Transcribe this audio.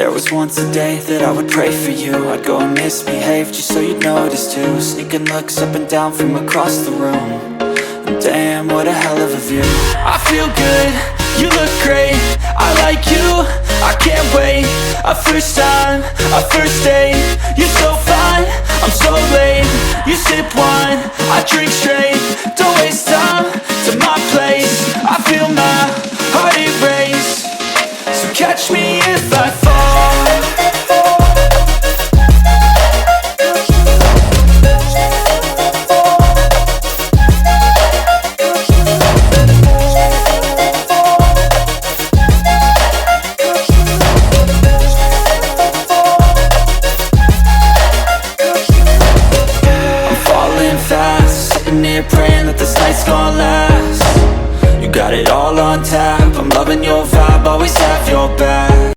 There was once a day that I would pray for you. I'd go and misbehave just so you'd notice too. Sneaking looks up and down from across the room. And damn, what a hell of a view. I feel good, you look great, I like you, I can't wait. A first time, a first date. You're so fine, I'm so late. You sip wine, I drink straight. Don't waste time to my place. I feel my heart erase. So catch me if I fall. Praying that this night's gonna last. You got it all on tap, I'm loving your vibe, always have your back.